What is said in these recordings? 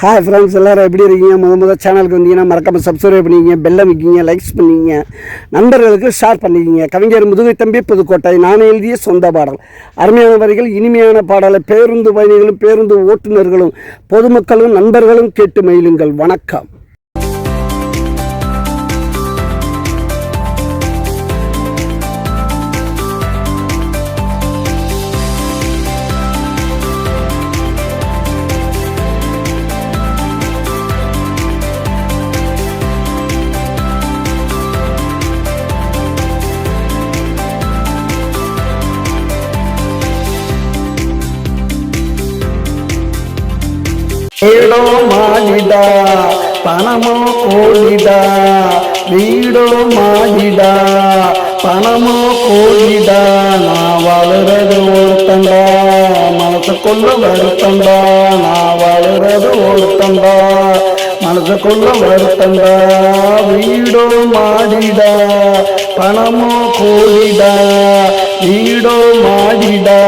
Hi friends, எல்லோரும் எப்படி இருக்கீங்க? முதல் சேனலுக்கு வந்தீங்கன்னா மறக்காமல் சப்ஸ்கிரைப் பண்ணிக்கிங்க, பெல்லை வைக்கிங்க, லைக்ஸ் பண்ணிக்கிங்க, நண்பர்களுக்கு ஷேர் பண்ணிக்கிங்க. கவிஞர் முதுகை தம்பி புதுக்கோட்டை. நான் எழுதிய சொந்த பாடல். அருமையான வரிகள், இனிமையான பாடலை பேருந்து பயணிகளும் பேருந்து ஓட்டுநர்களும் பொதுமக்களும் நண்பர்களும் கேட்டு மகிழுங்கள். வணக்கம். வீடோ மாடிடா, பணமோ கோடிடா, வீடோ மாடிடா, பணமோ கோடிடா, நான் வாழுறது ஒருத்தண்டா, மனசுக்குள்ள வருத்தண்டா, நான் வாழுறது ஒருத்தண்டா, மனசுக்குள்ள வருத்தண்டா. வீடோ மாடிடா, பணமோ கோடிடா, வீடோ மாடிடா,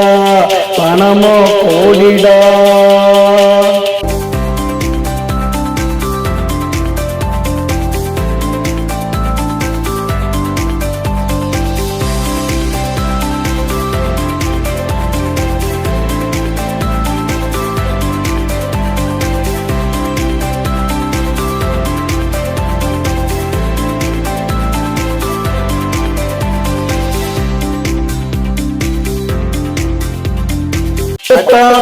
பணமோ கோடிடா.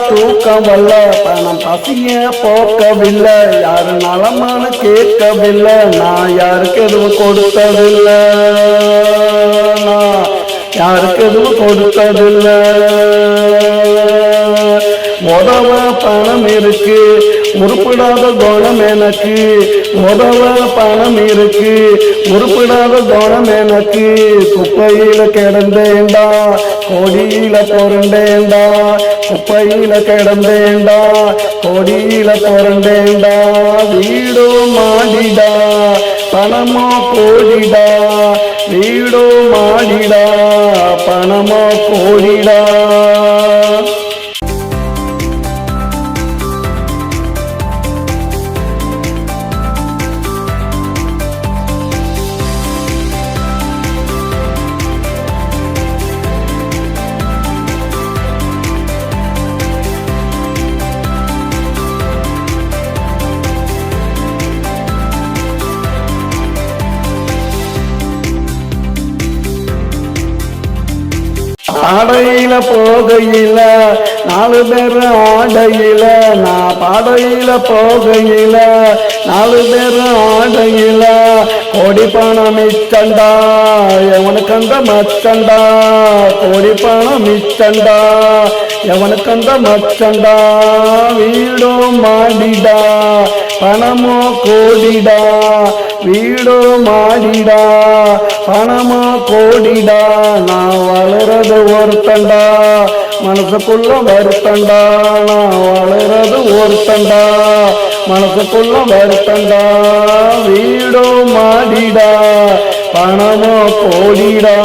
தூக்கம் வல்ல, பணம் பசிய போக்கவில்லை, யாரு நலமான கேட்கவில்லை, நான் யாருக்கு எதுவும் கொடுத்ததில்லை, நான் யாருக்கு எதுவும் கொடுத்ததில்லை. உதவ பணம் இருக்கு, உருப்பிடாத குணம் எனக்கு, உதவ பணம் இருக்கு, உருப்பிடாத குணம் எனக்கு. குப்பையில கிடந்தேண்டா, கொடியில பொருண்டேண்டா, குப்பையில கிடந்தேண்டா, கொடியில பொருண்டேண்டா. வீடோ மாடிடா, பணமோ கோடிடா, வீடோ மாடிடா, பணமோ கோடிடா. ஆடையில போகையில 4 பேர் ஆடையில, நான் பாடையில போகையில 4 பேர் ஆடையில. கோடி பணம் மிச்சண்டா, எவனுக்கு அந்த மச்சண்டா, கோடி பணம் மிச்சண்டா, எவனுக்கு அந்த மச்சண்டா. வீடோ மாடிடா, பணமோ கோடிடா, வீடோ மாடிடா, பணமோ கோடிடா, நான் வளர்றது ஒருத்தண்டா, மனசுக்குள்ள வருத்தண்டா, நான் வளர்றது ஒருத்தண்டா, மனசுக்குள்ள வருத்தண்டா. வீடோ மாடிடா, பணமோ கோடிடா.